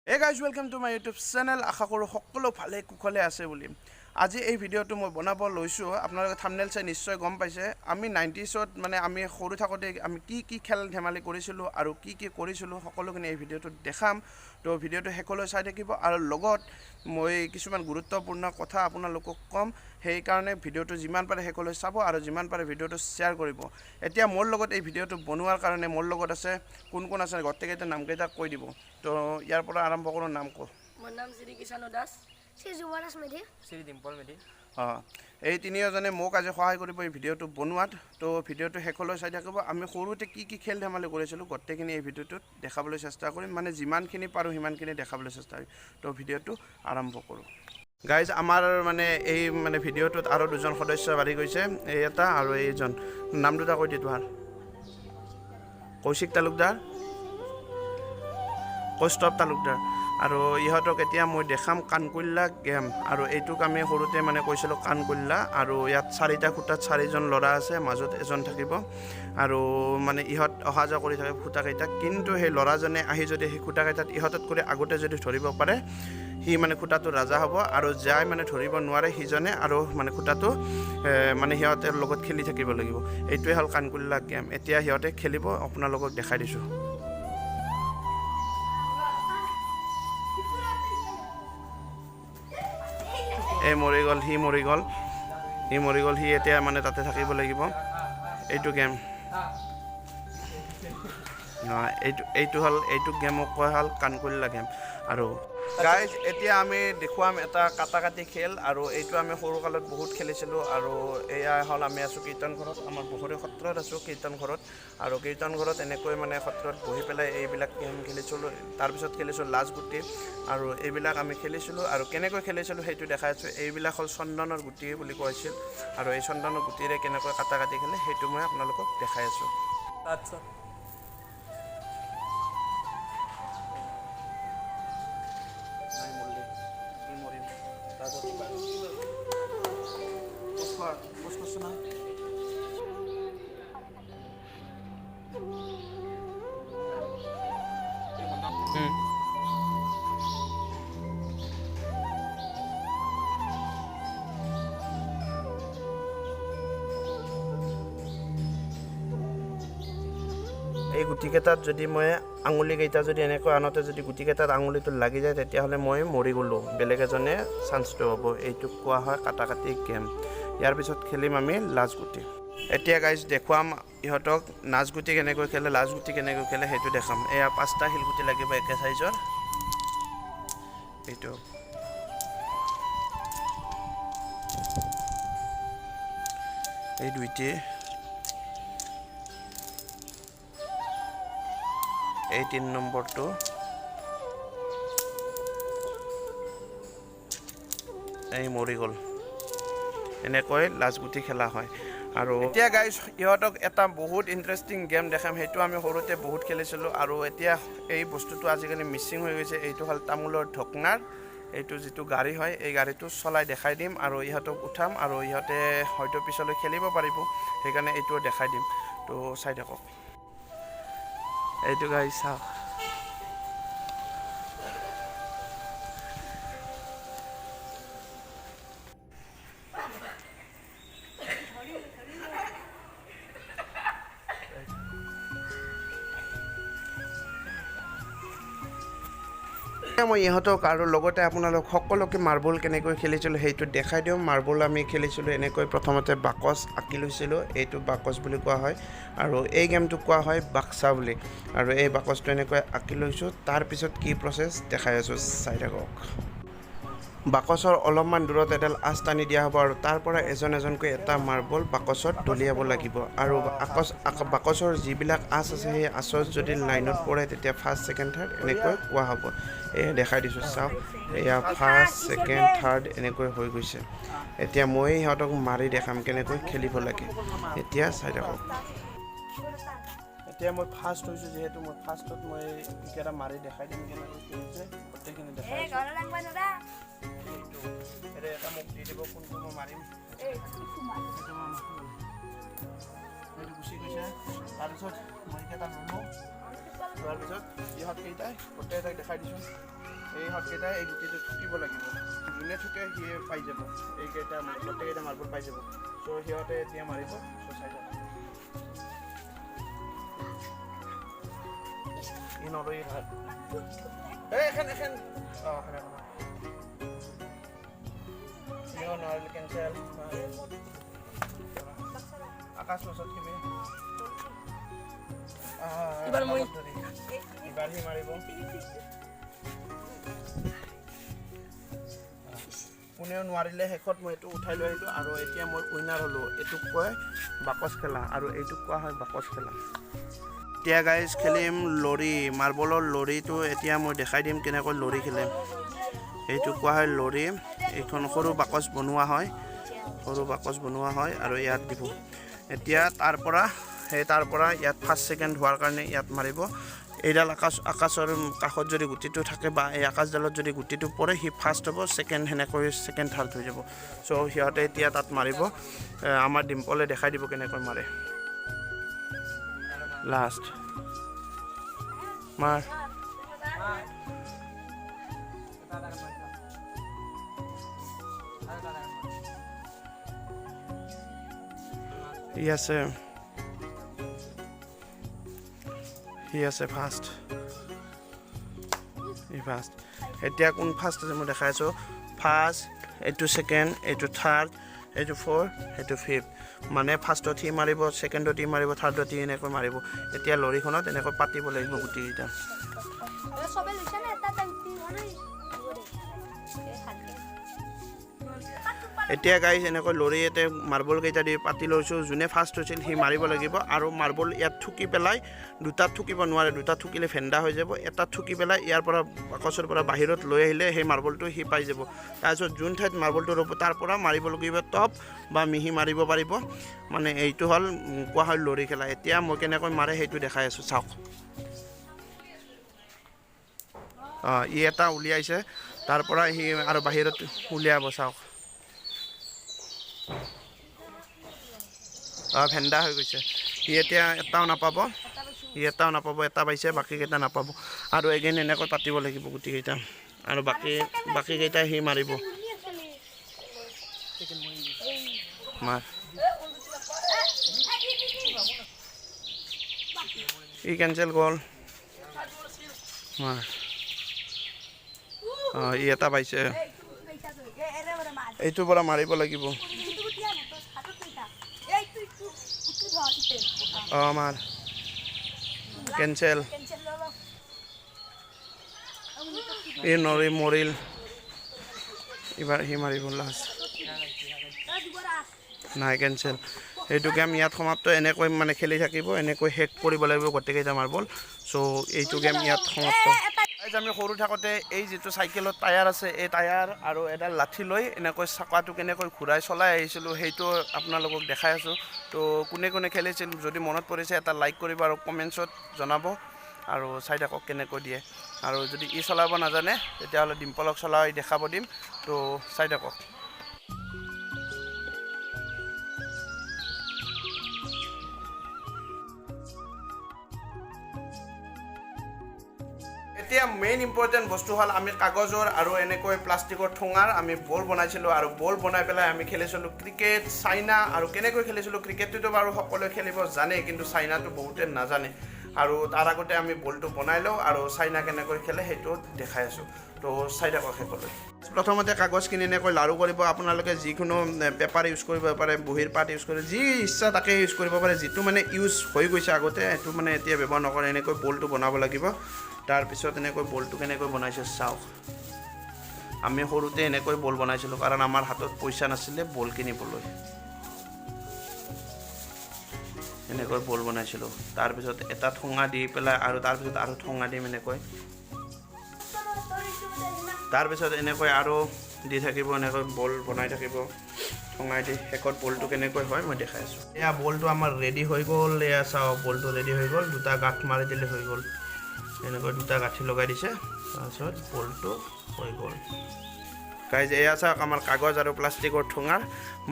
Hey guys, welcome to my YouTube channel. আশা কৰোঁ সকলো ভালে কুশলে আছে বুলি। আজি এই ভিডিঅ'টো মই বনাব লৈছোঁ। আপোনালোকে থাম্বনেল চাই নিশ্চয় গম পাইছে। আমি 90sত মানে আমি সৰু থাকোঁতে আমি কি খেল ধেমালি কৰিছিলোঁ আৰু কি কৰিছিলোঁ সকলোখিনি এই ভিডিঅ'টোত দেখাম। তো ভিডিঅ'টো শেষলৈ চাই থাকিব আৰু লগত মই কিছুমান গুৰুত্বপূৰ্ণ কথা আপোনালোকক কম। সেইকাৰণে ভিডিঅ'টো যিমান পাৰে শেষলৈ চাব আৰু যিমান পাৰে ভিডিঅ'টো শ্বেয়াৰ কৰিব। এতিয়া মোৰ লগত এই ভিডিঅ'টো বনোৱাৰ কাৰণে মোৰ লগত আছে কোন আছে গোটেইকেইটা নামকেইটা কৈ দিব। তো ইয়াৰ পৰা আৰম্ভ কৰোঁ। নাম ক? মোৰ নাম শ্ৰী কিষাণু দাস, শ্ৰী যুৱৰাজ মেধি, শ্ৰী ডিম্পল মেধি। এই তিনিওজনে মোক আজি সহায় কৰিব এই ভিডিঅ'টো বনোৱাত। তো ভিডিঅ'টো শেষলৈ চাই থাকিব। আমি সৰুতে কি খেল ধেমালি কৰিছিলোঁ গোটেইখিনি এই ভিডিঅ'টোত দেখাবলৈ চেষ্টা কৰিম, মানে যিমানখিনি পাৰোঁ সিমানখিনি দেখাবলৈ চেষ্টা কৰিম। তো ভিডিঅ'টো আৰম্ভ কৰোঁ। গাইজ, আমাৰ মানে এই মানে ভিডিঅ'টোত আৰু দুজন সদস্য বাঢ়ি গৈছে। এই এটা আৰু এইজন। নাম দুটা কৈ দিয়ে তোমাৰ। কৌশিক তালুকদাৰ, কৌস্তৱ তালুকদাৰ। আৰু ইহঁতক এতিয়া মই দেখাম কাণকোল্লা গেম। আৰু এইটোক আমি সৰুতে মানে কৈছিলোঁ কাণকোল্লা। আৰু ইয়াত 4টা খুঁটাত 4জন ল'ৰা আছে, মাজত এজন থাকিব। আৰু মানে ইহঁত অহা যোৱা কৰি থাকে খুঁটাকেইটাক। কিন্তু সেই ল'ৰাজনে আহি যদি সেই খুঁটাকেইটাত ইহঁতত কৰি আগতে যদি ধৰিব পাৰে, সি মানে খুঁটাটো ৰাজা হ'ব। আৰু যাই মানে ধৰিব নোৱাৰে সিজনে আৰু মানে খুঁটাটো মানে সিহঁতৰ লগত খেলি থাকিব লাগিব। এইটোৱে হ'ল কাণকোল্লা গেম। এতিয়া সিহঁতে খেলিব, আপোনালোকক দেখাই দিছোঁ। এই মৰি গ'ল, সি মৰি গ'ল, সি এতিয়া মানে তাতে থাকিব লাগিব। এইটো গেম এইটো গেমক কোৱা হ'ল কাণকোল্লা গেম। আৰু গাইজ, এতিয়া আমি দেখুৱাম এটা কাটাকাটি খেল। আৰু এইটো আমি সৰুকালত বহুত খেলিছিলোঁ। আৰু এয়া হ'ল আমি আছোঁ কীৰ্তন ঘৰত, আমাৰ পুখুৰী সত্ৰত আছোঁ কীৰ্তন ঘৰত। আৰু কীৰ্তন ঘৰত এনেকৈ মানে সত্ৰত বহি পেলাই এইবিলাক গেম খেলিছিলোঁ। তাৰপিছত খেলিছোঁ লাজগুটি। আৰু এইবিলাক আমি খেলিছিলোঁ। আৰু কেনেকৈ খেলিছিলোঁ সেইটো দেখাই আছোঁ। এইবিলাক হ'ল চন্দনৰ গুটি বুলি কৈছিল। আৰু এই চন্দনৰ গুটিৰে কেনেকৈ কাটাকাটি খেলে সেইটো মই আপোনালোকক দেখাই আছোঁ। আচ্ছা, এই গুটিকেইটাত যদি মই আঙুলিকেইটা যদি এনেকৈ আনতে যদি গুটিকেইটাত আঙুলিটো লাগি যায়, তেতিয়াহ'লে মই মৰি গ'লোঁ, বেলেগ এজনে চান্সটো হ'ব। এইটোক কোৱা হয় কাটাকাটি গেম। ইয়াৰ পিছত খেলিম আমি লাজগুটি। এতিয়া গাইজ দেখুৱাম ইহঁতক নাচগুটি কেনেকৈ খেলে, লাজগুটি কেনেকৈ খেলে সেইটো দেখাম। এয়া 5টা শিলগুটি লাগিব একে চাইজৰ। এইটো এই দুইটি, এই 3 নম্বৰটো, এই মৰি গ'ল। এনেকৈ লাজগুটি খেলা হয়। আৰু এতিয়া গাইজ ইহঁতক এটা বহুত ইণ্টাৰেষ্টিং গেম দেখাম। সেইটো আমি সৰুতে বহুত খেলিছিলোঁ। আৰু এতিয়া এই বস্তুটো আজিকালি মিচিং হৈ গৈছে। এইটো হ'ল তামোলৰ ঢকনাৰ এইটো যিটো গাড়ী হয়, এই গাড়ীটো চলাই দেখাই দিম আৰু ইহঁতক উঠাম। আৰু ইহঁতে হয়তো পিছলৈ খেলিব পাৰিব, সেইকাৰণে এইটো দেখাই দিম। তো চাই থাকক। এইটো গাইজ চাওক। মই ইহঁতক আৰু লগতে আপোনালোক সকলোকে মাৰ্বল কেনেকৈ খেলিছিলোঁ সেইটো দেখাই দিওঁ। মাৰ্বল আমি খেলিছিলোঁ এনেকৈ। প্ৰথমতে বাকচ আঁকি লৈছিলোঁ, এইটো বাকচ বুলি কোৱা হয়। আৰু এই গেমটোক কোৱা হয় বাক্সা বুলি। আৰু এই বাকচটো এনেকৈ আঁকি লৈছোঁ। তাৰপিছত কি প্ৰচেছ দেখাই আছোঁ, চাই থাকক। বাকচৰ অলপমান দূৰত এডাল আঁচ টানি দিয়া হ'ব। আৰু তাৰ পৰা এজনকৈ এটা মাৰ্বল বাকচত দলিয়াব লাগিব। আৰু বাকচৰ যিবিলাক আঁচ আছে, সেই আঁচত যদি লাইনত পৰে তেতিয়া ফাৰ্ষ্ট, ছেকেণ্ড, থাৰ্ড এনেকৈ কোৱা হ'ব। এয়া দেখাই দিছোঁ, চাওক। এয়া ফাৰ্ষ্ট, ছেকেণ্ড, থাৰ্ড এনেকৈ হৈ গৈছে। এতিয়া মই সিহঁতক মাৰি দেখাম কেনেকৈ খেলিব লাগে। এতিয়া চাই থাকক। এতিয়া মই ফাৰ্ষ্ট হৈছোঁ, যিহেতু মই ফাৰ্ষ্টত মই এইকেইটা মাৰি দেখাই দিম কেনেকৈ খেলিছে। গোটেইখিনি দেখাই দিছোঁ। এটা মোক দি দিব কোনটো মই মাৰিম। সেইটো গুচি গৈছে। তাৰপিছত মই এইকেইটা ল'লোঁ। লোৱাৰ পিছত ইহঁত কেইটাই গোটেইটাক দেখাই দিছোঁ। এই হতকেইটা এই গুটিটো ঠুকিব লাগিব যোনে ঠুকে সিয়ে পাই যাব এইকেইটা গোটেইকেইটা মাৰ্বল পাই যাব চ' সিহঁতে এতিয়া মাৰিব চ' চাই যাব ই নৰৈ ভাল এখন নোৱাৰিলে কেঞ্চেল আকাশ বছত কিবি এবাৰ মই এবাৰ সি মাৰিব কোনেও নোৱাৰিলে শেষত মই এইটো উঠাই লৈ আহিলোঁ আৰু এতিয়া মই উইনাৰ হ'লোঁ এইটোক কয় বাকচ খেলা আৰু এইটোক কোৱা হয় বাকচ খেলা এতিয়া গাইজ খেলিম লৰি মাৰ্বলৰ লৰিটো এতিয়া মই দেখাই দিম কেনেকৈ লৰি খেলিম এইটো কোৱা হয় লৰি এইখন সৰু বাকচ বনোৱা হয় আৰু ইয়াত দিব এতিয়া তাৰ পৰা ইয়াত ফাৰ্ষ্ট ছেকেণ্ড হোৱাৰ কাৰণে ইয়াত মাৰিব এইডাল আকাশৰ কাষত যদি গুটিটো থাকে বা এই আকাশডালত যদি গুটিটো পৰে সি ফাৰ্ষ্ট হ'ব ছেকেণ্ড সেনেকৈ ছেকেণ্ড থাৰ্ড হৈ যাব চ' সিহঁতে এতিয়া তাত মাৰিব আমাৰ ডিম্পলে দেখাই দিব কেনেকৈ মাৰে লাষ্ট মাৰ সি আছে ফাৰ্ষ্ট এতিয়া কোন ফাৰ্ষ্ট আছে মই দেখাই আছোঁ ফাৰ্ষ্ট এইটো ছেকেণ্ড এইটো থাৰ্ড এইটো ফ'ৰ্থ এইটো ফিফ্থ মানে ফাৰ্ষ্টত সি মাৰিব ছেকেণ্ডত সি মাৰিব থাৰ্ডত সি এনেকৈ মাৰিব এতিয়া লৰিখনত এনেকৈ পাতিব লাগিব গুটিকেইটা এতিয়া গাইজ এনেকৈ লৰি ইয়াতে মাৰ্বল কেইটা দি পাতি লৈছোঁ যোনে ফাৰ্ষ্ট হৈছিল সি মাৰিব লাগিব আৰু মাৰ্বল ইয়াত ঠুকি পেলাই দুটাত ঠুকিব নোৱাৰে দুটাত ঠুকিলে ফেন্দা হৈ যাব এটাত ঠুকি পেলাই ইয়াৰ পৰা বাকচৰ পৰা বাহিৰত লৈ আহিলে সেই মাৰ্বলটো সি পাই যাব তাৰপিছত যোন ঠাইত মাৰ্বলটো ৰ'ব তাৰ পৰা মাৰিব লাগিব টপ বা মিহি মাৰিব পাৰিব মানে এইটো হ'ল কোৱা হয় লৰি খেলা এতিয়া মই কেনেকৈ মাৰে সেইটো দেখাই আছোঁ চাওক ই এটা উলিয়াইছে তাৰ পৰা সি আৰু বাহিৰত উলিয়াব চাওক ভেন্দা হৈ গৈছে সি এতিয়া এটাও নাপাব এটা পাইছে বাকীকেইটা নাপাব আৰু এগেইন এনেকৈ পাতিব লাগিব গুটিকেইটা আৰু বাকীকেইটা সি মাৰিব মাৰ ই কেঞ্চেল গ'ল মাৰ ই এটা পাইছে এইটোৰ পৰা মাৰিব লাগিব মাৰ কেঞ্চেল ই নৰি মৰিল এইবাৰ সি মাৰিব লাষ্ট নাই কেঞ্চেল এইটো গেম ইয়াত সমাপ্ত এনেকৈ মানে খেলি থাকিব এনেকৈ শেষ কৰিব লাগিব গোটেইকেইটা মাৰ্বল চ' এইটো গেম ইয়াত সমাপ্ত আমি সৰু থাকোঁতে এই যিটো চাইকেলত টায়াৰ আছে এই টায়াৰ আৰু এডাল লাঠি লৈ এনেকৈ চকাটো কেনেকৈ ঘূৰাই চলাই আহিছিলোঁ সেইটো আপোনালোকক দেখাই আছোঁ তো কোনে খেলিছিল যদি মনত পৰিছে এটা লাইক কৰিব আৰু কমেণ্টছত জনাব আৰু চাই থাকক কেনেকৈ দিয়ে আৰু যদি ই চলাব নাজানে তেতিয়াহ'লে ডিম্পলক চলাই দেখাব দিম তো চাই থাকক এতিয়া মেইন ইম্পৰ্টেণ্ট বস্তু হ'ল আমি কাগজৰ আৰু এনেকৈ প্লাষ্টিকৰ ঠোঙাৰ আমি বল বনাইছিলোঁ আৰু বল বনাই পেলাই আমি খেলিছিলোঁ ক্ৰিকেট চাইনা আৰু কেনেকৈ খেলিছিলোঁ ক্ৰিকেটটোতো বাৰু সকলোৱে খেলিব জানে কিন্তু চাইনাটো বহুতে নাজানে আৰু তাৰ আগতে আমি বলটো বনাই লওঁ আৰু চাইনা কেনেকৈ খেলে সেইটো দেখাই আছোঁ তো চাই থাকক শেষলৈ প্ৰথমতে কাগজখিনি এনেকৈ লাৰু কৰিব আপোনালোকে যিকোনো পেপাৰ ইউজ কৰিব পাৰে বহীৰ পাত ইউজ কৰিব যি ইচ্ছা তাকে ইউজ কৰিব পাৰে যিটো মানে ইউজ হৈ গৈছে আগতে সেইটো মানে এতিয়া ব্যৱহাৰ নকৰে এনেকৈ বলটো বনাব লাগিব তাৰপিছত এনেকৈ বলটো কেনেকৈ বনাইছে চাওক আমি সৰুতে এনেকৈ বল বনাইছিলোঁ কাৰণ আমাৰ হাতত পইচা নাছিলে বল কিনিবলৈ এনেকৈ বল বনাইছিলোঁ তাৰপিছত এটা ঠোঙা দি পেলাই আৰু তাৰপিছত আৰু ঠোঙা দিম এনেকৈ তাৰপিছত এনেকৈ আৰু দি থাকিব এনেকৈ বল বনাই থাকিব ঠোঙাই দি শেষত বলটো কেনেকৈ হয় মই দেখাই আছোঁ এয়া বলটো আমাৰ ৰেডি হৈ গ'ল এয়া চাওক বলটো ৰেডি হৈ গ'ল দুটা গাঁঠ মাৰি দিলে হৈ গ'ল এনেকৈ দুটা গাঁঠি লগাই দিছে তাৰপিছত বলটো হৈ গ'ল গাইজ এয়া চাওক আমাৰ কাগজ আৰু প্লাষ্টিকৰ ঠোঙাৰ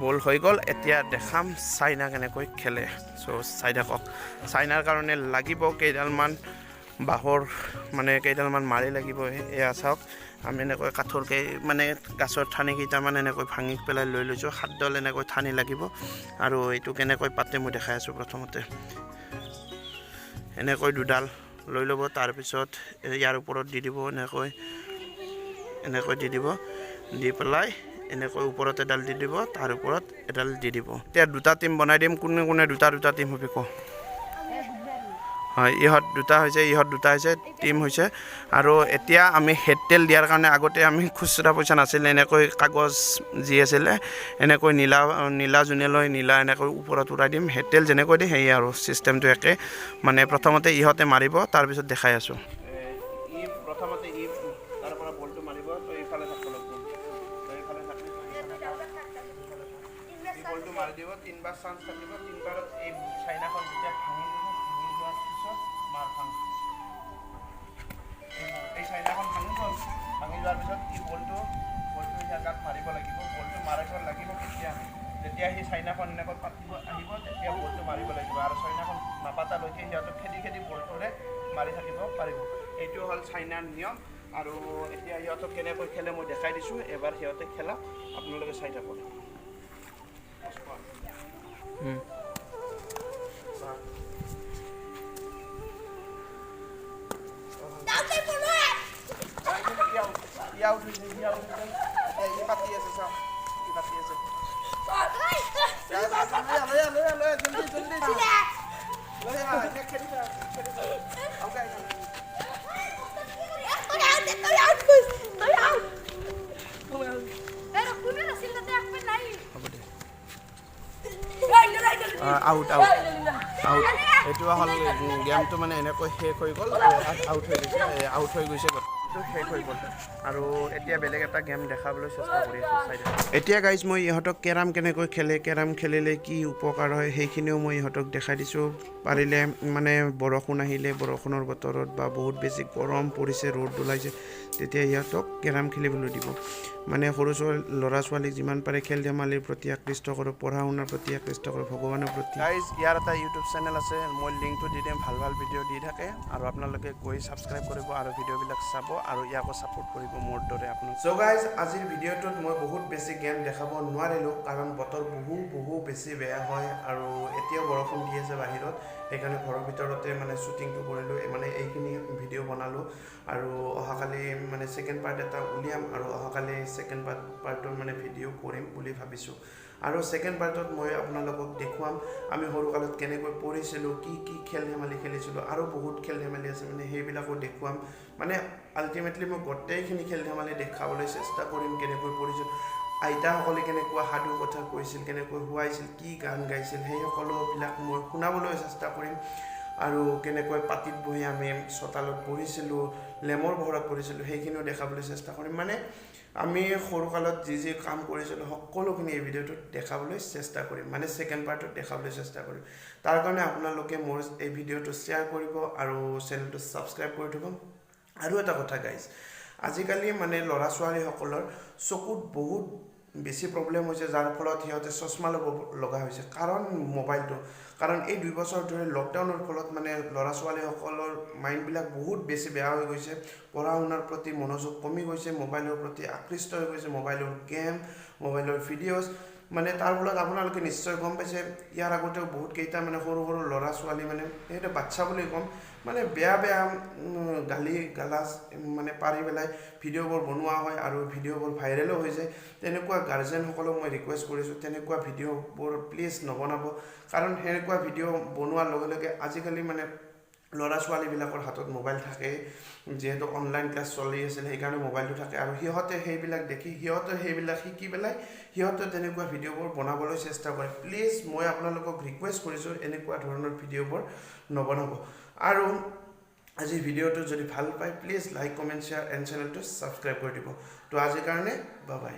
বল হৈ গ'ল এতিয়া দেখাম চাইনা কেনেকৈ খেলে চ' চাই থাকক চাইনাৰ কাৰণে লাগিব কেইডালমান বাঁহৰ মানে কেইডালমান মাৰি লাগিব এয়া চাওক আমি এনেকৈ কাঠৰ মানে গাছৰ ঠানি কেইটামান এনেকৈ ভাঙি পেলাই লৈ লৈছোঁ 7ডাল এনেকৈ ঠানি লাগিব আৰু এইটো কেনেকৈ পাতে মই দেখাই আছোঁ প্ৰথমতে এনেকৈ 2ডাল লৈ ল'ব তাৰপিছত ইয়াৰ ওপৰত দি দিব এনেকৈ দি দিব দি পেলাই এনেকৈ ওপৰত এডাল দি দিব তাৰ ওপৰত এডাল দি দিব এতিয়া 2টা টিম বনাই দিম কোনে কোনে 2টা টিম হবে কো হয় ইহত 2টা হৈছে ইহত 2টা হৈছে টিম হৈছে আৰু এতিয়া আমি হেডটেল দিয়াৰ কাৰণে আগতে আমি খুচৰা পইচা নাছিল এনেকৈ কাগজ যি আছিল এনেকৈ নীলা জুনে লৈ নীলা এনেকৈ ওপৰত উৰাই দিম হেডটেল যেনেকৈ দি হেই আৰু সিস্টেমটো একে মানে প্ৰথমতে ইহতে মাৰিব তাৰ পিছত দেখাই আছো ই প্ৰথমতে ই তাৰ পৰা বলটো মাৰিব তো ইফালে থাকব লাগব তো ইফালে থাকি ই বলটো মাৰি দিব 3বাৰ চান্স থাকিব 3বাৰত এই চাইনাখন যেতিয়া ভাঙি দিব ভাঙি যোৱাৰ পিছত মাৰ ভাঙ এই চাইনাখন ভাঙি গ'ল ভাঙি যোৱাৰ পিছত ই বলটো ইয়াত মাৰিব লাগিব বলটো মাৰিব লাগিব যেতিয়া সেই চাইনাখন এনেকৈ পাতিব আহিব তেতিয়া বলটো মাৰিব লাগিব আৰু চাইনাখন নাপাতালৈকে সিহঁতক খেদি বলটোৰে মাৰি থাকিব পাৰিব এইটো হ'ল চাইনাৰ নিয়ম আৰু এতিয়া সিহঁতক কেনেকৈ খেলে মই দেখাই দিছোঁ এবাৰ সিহঁতে খেলা আপোনালোকে চাই থাকক আউট এইটো হ'ল গেমটো মানে এনেকৈ শেষ হৈ গ'ল আউট হৈ গৈছে শেষ হৈ গ'ল আৰু এতিয়া বেলেগ এটা গেম দেখাবলৈ চেষ্টা কৰি আছোঁ এতিয়া গাইজ মই ইহঁতক কেৰাম কেনেকৈ খেলে কেৰাম খেলিলে কি উপকাৰ হয় সেইখিনিও মই ইহঁতক দেখাই দিছোঁ পাৰিলে মানে বৰষুণ আহিলে বৰষুণৰ বতৰত বা বহুত বেছি গৰম পৰিছে ৰ'দ ওলাইছে তেতিয়া ইহঁতক কেৰাম খেলিবলৈ দিব মানে সৰু ল'ৰা ছোৱালীক যিমান পাৰে খেল ধেমালিৰ প্ৰতি আকৃষ্ট কৰোঁ পঢ়া শুনাৰ প্ৰতি আকৃষ্ট কৰোঁ ভগৱানৰ প্ৰতি গাইজ ইয়াৰ এটা ইউটিউব চেনেল আছে মই লিংকটো দি দিম ভাল ভিডিঅ' দি থাকে আৰু আপোনালোকে গৈ ছাবস্ক্ৰাইব কৰিব আৰু ভিডিঅ'বিলাক চাব আৰু ইয়াকো ছাপোৰ্ট কৰিব মোৰ দৰে আপোনাক চ' গাইজ আজিৰ ভিডিঅ'টোত মই বহুত বেছি গেম দেখাব নোৱাৰিলোঁ কাৰণ বতৰ বহু বেছি বেয়া হয় আৰু এতিয়াও বৰষুণ দি আছে বাহিৰত সেইকাৰণে ঘৰৰ ভিতৰতে মানে শ্বুটিংটো কৰিলোঁ মানে এইখিনি ভিডিঅ' বনালোঁ আৰু অহাকালি মানে ছেকেণ্ড পাৰ্ট এটা উলিয়াম আৰু অহাকালি ছেকেণ্ড পাৰ্টৰ মানে ভিডিঅ' কৰিম বুলি ভাবিছোঁ আৰু ছেকেণ্ড পাৰ্টত মই আপোনালোকক দেখুৱাম আমি সৰুকালত কেনেকৈ পঢ়িছিলোঁ কি খেল ধেমালি খেলিছিলোঁ আৰু বহুত খেল ধেমালি আছে মানে সেইবিলাকো দেখুৱাম মানে আল্টিমেটলি মই গোটেইখিনি খেল ধেমালি দেখাবলৈ চেষ্টা কৰিম কেনেকৈ পঢ়িছিলোঁ আইতাসকলে কেনেকুৱা সাধু কথা কৈছিল কেনেকৈ শুৱাইছিল কি গান গাইছিল সেই সকলোবিলাক মই শুনাবলৈ চেষ্টা কৰিম আৰু কেনেকৈ পাতিত বহি আমি চোতালত পঢ়িছিলোঁ লেমৰ ঘৰত পঢ়িছিলোঁ সেইখিনিও দেখাবলৈ চেষ্টা কৰিম মানে আমি সৰুকালত যি কাম কৰিছিলোঁ সকলোখিনি এই ভিডিঅ'টোত দেখাবলৈ চেষ্টা কৰিম মানে ছেকেণ্ড পাৰ্টত দেখাবলৈ চেষ্টা কৰিম তাৰ কাৰণে আপোনালোকে মোৰ এই ভিডিঅ'টো শ্বেয়াৰ কৰিব আৰু চেনেলটো ছাবস্ক্ৰাইব কৰি থ'ব আৰু এটা কথা গাইজ আজিকালি মানে ল'ৰা ছোৱালীসকলৰ চকুত বহুত বেছি প্ৰব্লেম হৈছে যাৰ ফলত সিহঁতে চশমা ল'ব লগা হৈছে মোবাইলটো কাৰণ এই 2 বছৰ ধৰি লকডাউনৰ ফলত মানে ল'ৰা ছোৱালীসকলৰ মাইণ্ডবিলাক বহুত বেছি বেয়া হৈ গৈছে পঢ়া শুনাৰ প্ৰতি মনোযোগ কমি গৈছে মোবাইলৰ প্ৰতি আকৃষ্ট হৈ গৈছে মোবাইলৰ গেম মোবাইলৰ ভিডিঅ'জ মানে তাৰ ফলত আপোনালোকে নিশ্চয় গম পাইছে ইয়াৰ আগতেও বহুত কেইটা মানে সৰু ল'ৰা ছোৱালী মানে সেইটো বাচ্চা বুলি ক'ম মানে বেয়া গালি গালাজ মানে পাৰি পেলাই ভিডিঅ'বোৰ বনোৱা হয় আৰু ভিডিঅ'বোৰ ভাইৰেলো হৈ যায় তেনেকুৱা গাৰ্জেনসকলক মই ৰিকুৱেষ্ট কৰিছোঁ তেনেকুৱা ভিডিঅ'বোৰ প্লিজ নবনাব কাৰণ সেনেকুৱা ভিডিঅ' বনোৱাৰ লগে লগে আজিকালি মানে ল'ৰা ছোৱালীবিলাকৰ হাতত মোবাইল থাকে যিহেতু অনলাইন ক্লাছ চলি আছিল সেইকাৰণে মোবাইলটো থাকে আৰু সিহঁতে সেইবিলাক দেখি সেইবিলাক শিকি পেলাই সিহঁতে তেনেকুৱা ভিডিঅ'বোৰ বনাবলৈ চেষ্টা কৰে প্লিজ মই আপোনালোকক ৰিকুৱেষ্ট কৰিছোঁ এনেকুৱা ধৰণৰ ভিডিঅ'বোৰ নবনাব আৰু আজিৰ ভিডিঅ'টো যদি ভাল পায় please like comment share and চেনেলটো ছাবস্ক্ৰাইব কৰি দিব তো আজিৰ কাৰণে বাই